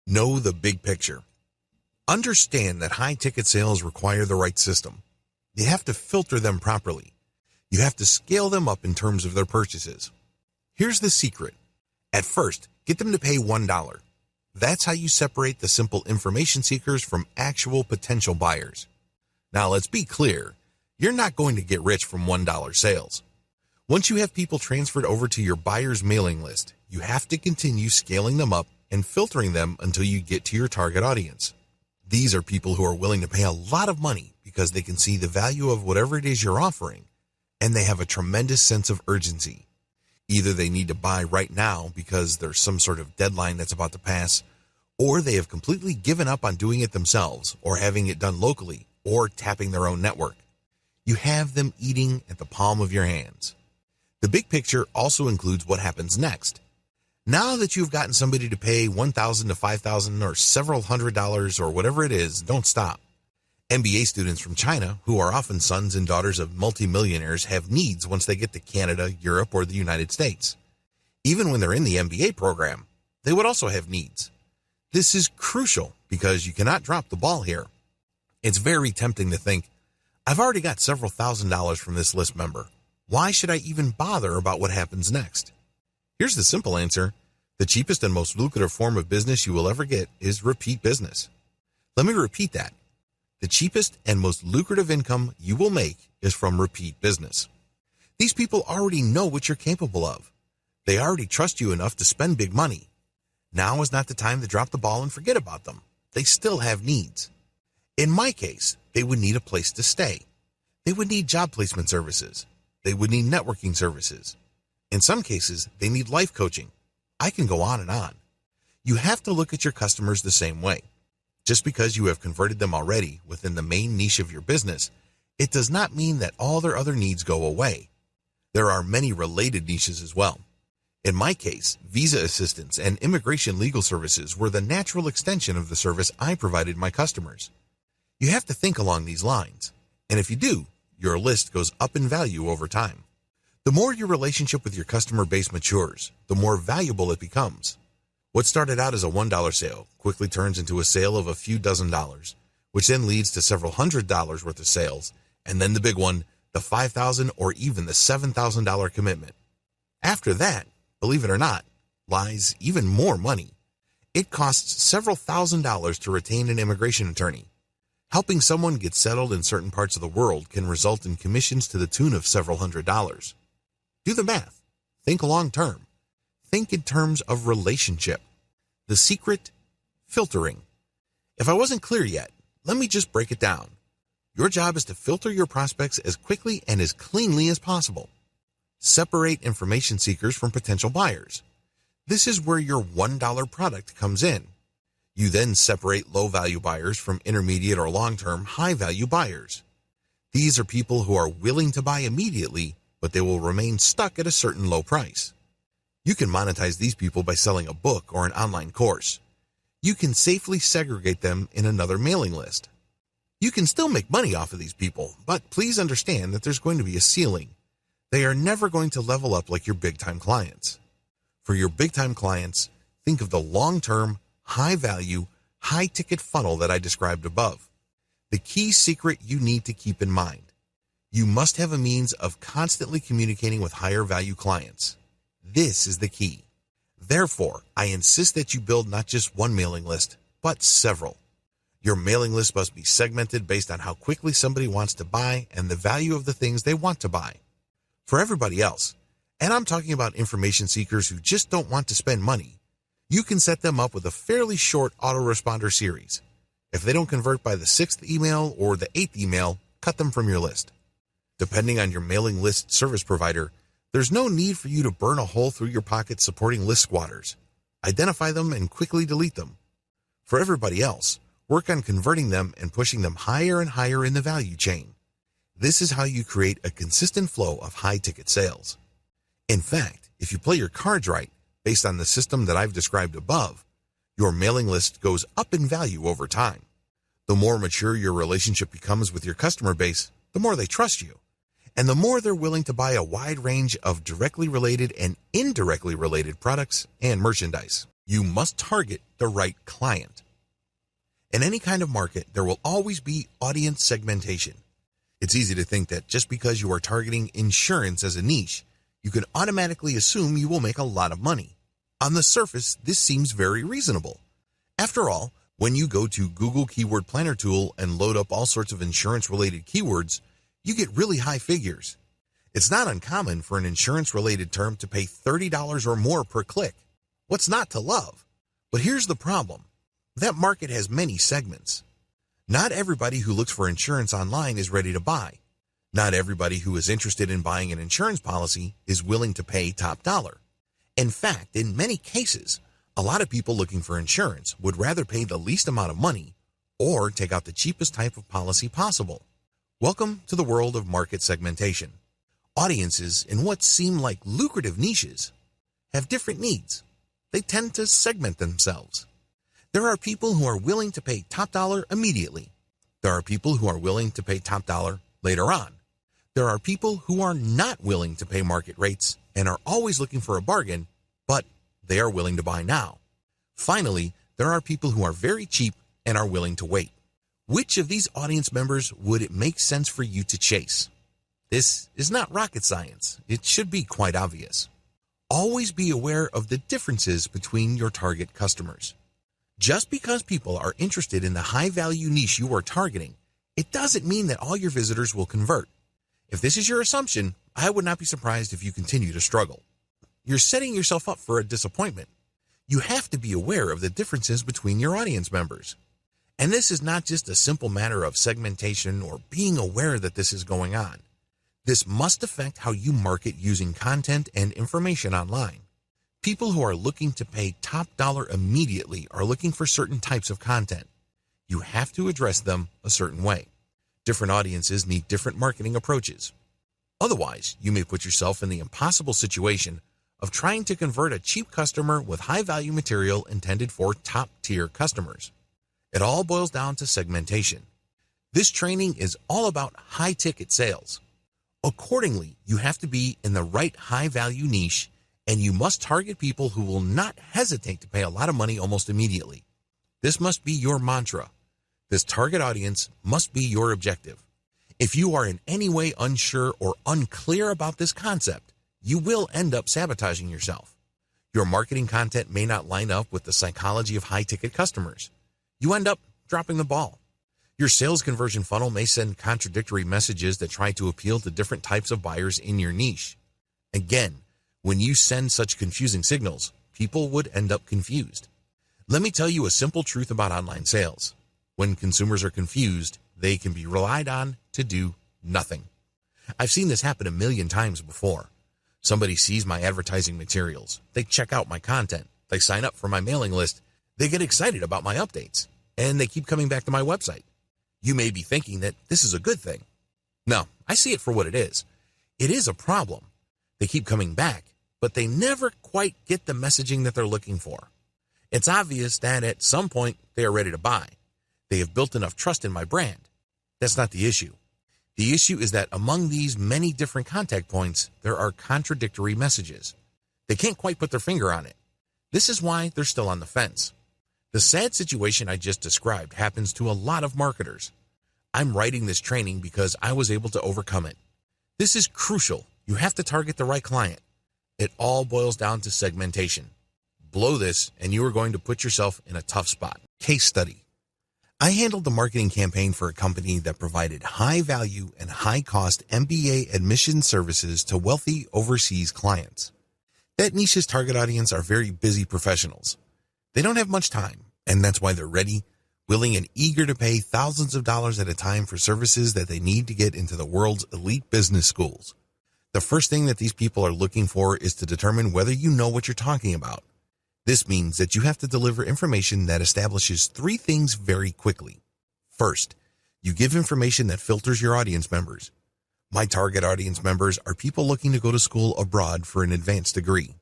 Know the big picture. Understand that high-ticket sales require the right system. You have to filter them properly. You have to scale them up in terms of their purchases. Here's the secret. At first, get them to pay $1. That's how you separate the simple information seekers from actual potential buyers. Now, let's be clear. You're not going to get rich from $1 sales. Once you have people transferred over to your buyer's mailing list, you have to continue scaling them up and filtering them until you get to your target audience. These are people who are willing to pay a lot of money because they can see the value of whatever it is you're offering, and they have a tremendous sense of urgency. Either they need to buy right now because there's some sort of deadline that's about to pass, or they have completely given up on doing it themselves or having it done locally or tapping their own network. You have them eating at the palm of your hands. The big picture also includes what happens next. Now that you've gotten somebody to pay $1,000 to $5,000 or several $100s or whatever it is, don't stop. MBA students from China, who are often sons and daughters of multimillionaires, have needs once they get to Canada, Europe, or the United States. Even when they're in the MBA program, they would also have needs. This is crucial because you cannot drop the ball here. It's very tempting to think, I've already got several $1,000s from this list member. Why should I even bother about what happens next? Here's the simple answer. The cheapest and most lucrative form of business you will ever get is repeat business. Let me repeat that. The cheapest and most lucrative income you will make is from repeat business. These people already know what you're capable of. They already trust you enough to spend big money. Now is not the time to drop the ball and forget about them. They still have needs. In my case, they would need a place to stay. They would need job placement services. They would need networking services. In some cases, they need life coaching. I can go on and on. You have to look at your customers the same way. Just because you have converted them already within the main niche of your business, it does not mean that all their other needs go away. There are many related niches as well. In my case, visa assistance and immigration legal services were the natural extension of the service I provided my customers. You have to think along these lines, and if you do, your list goes up in value over time. The more your relationship with your customer base matures, the more valuable it becomes. What started out as a $1 sale quickly turns into a sale of a few dozen dollars, which then leads to several $100s worth of sales, and then the big one, the $5,000 or even the $7,000 commitment. After that, believe it or not, lies even more money. It costs several $1,000s to retain an immigration attorney. Helping someone get settled in certain parts of the world can result in commissions to the tune of several $100s. Do the math. Think long term. Think in terms of relationship. The secret? Filtering. If I wasn't clear yet, let me just break it down. Your job is to filter your prospects as quickly and as cleanly as possible. Separate information seekers from potential buyers. This is where your $1 product comes in. You then separate low-value buyers from intermediate or long-term high-value buyers. These are people who are willing to buy immediately, but they will remain stuck at a certain low price. You can monetize these people by selling a book or an online course. You can safely segregate them in another mailing list. You can still make money off of these people, but please understand that there's going to be a ceiling. They are never going to level up like your big-time clients. For your big-time clients, think of the long-term, high-value, high-ticket funnel that I described above. The key secret you need to keep in mind. You must have a means of constantly communicating with higher-value clients. This is the key. Therefore, I insist that you build not just one mailing list, but several. Your mailing list must be segmented based on how quickly somebody wants to buy and the value of the things they want to buy. For everybody else, and I'm talking about information seekers who just don't want to spend money, you can set them up with a fairly short autoresponder series. If they don't convert by the 6th email or the 8th email, cut them from your list. Depending on your mailing list service provider, there's no need for you to burn a hole through your pocket supporting list squatters. Identify them and quickly delete them. For everybody else, work on converting them and pushing them higher and higher in the value chain. This is how you create a consistent flow of high-ticket sales. In fact, if you play your cards right, based on the system that I've described above, your mailing list goes up in value over time. The more mature your relationship becomes with your customer base, the more they trust you, and the more they're willing to buy a wide range of directly related and indirectly related products and merchandise. You must target the right client. In any kind of market, there will always be audience segmentation. It's easy to think that just because you are targeting insurance as a niche, you can automatically assume you will make a lot of money. On the surface, this seems very reasonable. After all, when you go to Google Keyword Planner tool and load up all sorts of insurance-related keywords, you get really high figures. It's not uncommon for an insurance-related term to pay $30 or more per click. What's not to love? But here's the problem. That market has many segments. Not everybody who looks for insurance online is ready to buy. Not everybody who is interested in buying an insurance policy is willing to pay top dollar. In fact, in many cases, a lot of people looking for insurance would rather pay the least amount of money or take out the cheapest type of policy possible. Welcome to the world of market segmentation. Audiences in what seem like lucrative niches have different needs. They tend to segment themselves. There are people who are willing to pay top dollar immediately. There are people who are willing to pay top dollar later on. There are people who are not willing to pay market rates and are always looking for a bargain, but they are willing to buy now. Finally, there are people who are very cheap and are willing to wait. Which of these audience members would it make sense for you to chase? This is not rocket science. It should be quite obvious. Always be aware of the differences between your target customers. Just because people are interested in the high-value niche you are targeting, it doesn't mean that all your visitors will convert. If this is your assumption, I would not be surprised if you continue to struggle. You're setting yourself up for a disappointment. You have to be aware of the differences between your audience members. And this is not just a simple matter of segmentation or being aware that this is going on. This must affect how you market using content and information online. People who are looking to pay top dollar immediately are looking for certain types of content. You have to address them a certain way. Different audiences need different marketing approaches. Otherwise, you may put yourself in the impossible situation of trying to convert a cheap customer with high-value material intended for top-tier customers. It all boils down to segmentation. This training is all about high-ticket sales. Accordingly, you have to be in the right high-value niche, and you must target people who will not hesitate to pay a lot of money almost immediately. This must be your mantra. This target audience must be your objective. If you are in any way unsure or unclear about this concept, you will end up sabotaging yourself. Your marketing content may not line up with the psychology of high-ticket customers. You end up dropping the ball. Your sales conversion funnel may send contradictory messages that try to appeal to different types of buyers in your niche. Again, when you send such confusing signals, people would end up confused. Let me tell you a simple truth about online sales. When consumers are confused, they can be relied on to do nothing. I've seen this happen a million times before. Somebody sees my advertising materials, they check out my content, they sign up for my mailing list, they get excited about my updates, and they keep coming back to my website. You may be thinking that this is a good thing. No, I see it for what it is. It is a problem. They keep coming back, but they never quite get the messaging that they're looking for. It's obvious that at some point they are ready to buy. They have built enough trust in my brand. That's not the issue. The issue is that among these many different contact points, there are contradictory messages. They can't quite put their finger on it. This is why they're still on the fence. The sad situation I just described happens to a lot of marketers. I'm writing this training because I was able to overcome it. This is crucial. You have to target the right client. It all boils down to segmentation. Blow this and you are going to put yourself in a tough spot. Case study. I handled the marketing campaign for a company that provided high-value and high-cost MBA admission services to wealthy overseas clients. That niche's target audience are very busy professionals. They don't have much time, and that's why they're ready, willing, and eager to pay thousands of dollars at a time for services that they need to get into the world's elite business schools. The first thing that these people are looking for is to determine whether you know what you're talking about. This means that you have to deliver information that establishes three things very quickly. First, you give information that filters your audience members. My target audience members are people looking to go to school abroad for an advanced degree.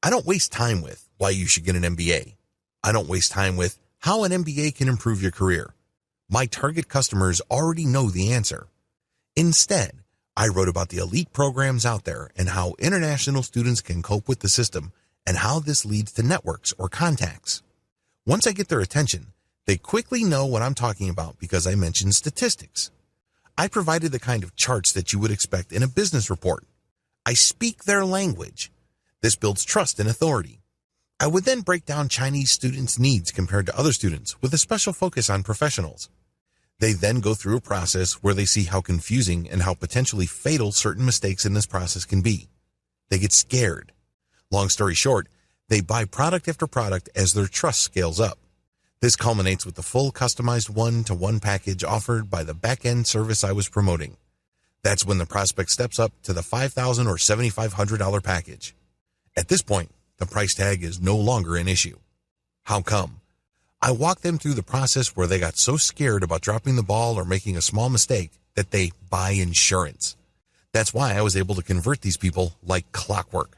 I don't waste time with why you should get an MBA. I don't waste time with how an MBA can improve your career. My target customers already know the answer. Instead, I wrote about the elite programs out there and how international students can cope with the system and how this leads to networks or contacts. Once I get their attention, they quickly know what I'm talking about because I mentioned statistics. I provided the kind of charts that you would expect in a business report. I speak their language. This builds trust and authority. I would then break down Chinese students' needs compared to other students with a special focus on professionals. They then go through a process where they see how confusing and how potentially fatal certain mistakes in this process can be. They get scared. Long story short, they buy product after product as their trust scales up. This culminates with the full customized one-to-one package offered by the back-end service I was promoting. That's when the prospect steps up to the $5,000 or $7,500 package. At this point, the price tag is no longer an issue. How come? I walked them through the process where they got so scared about dropping the ball or making a small mistake that they buy insurance. That's why I was able to convert these people like clockwork.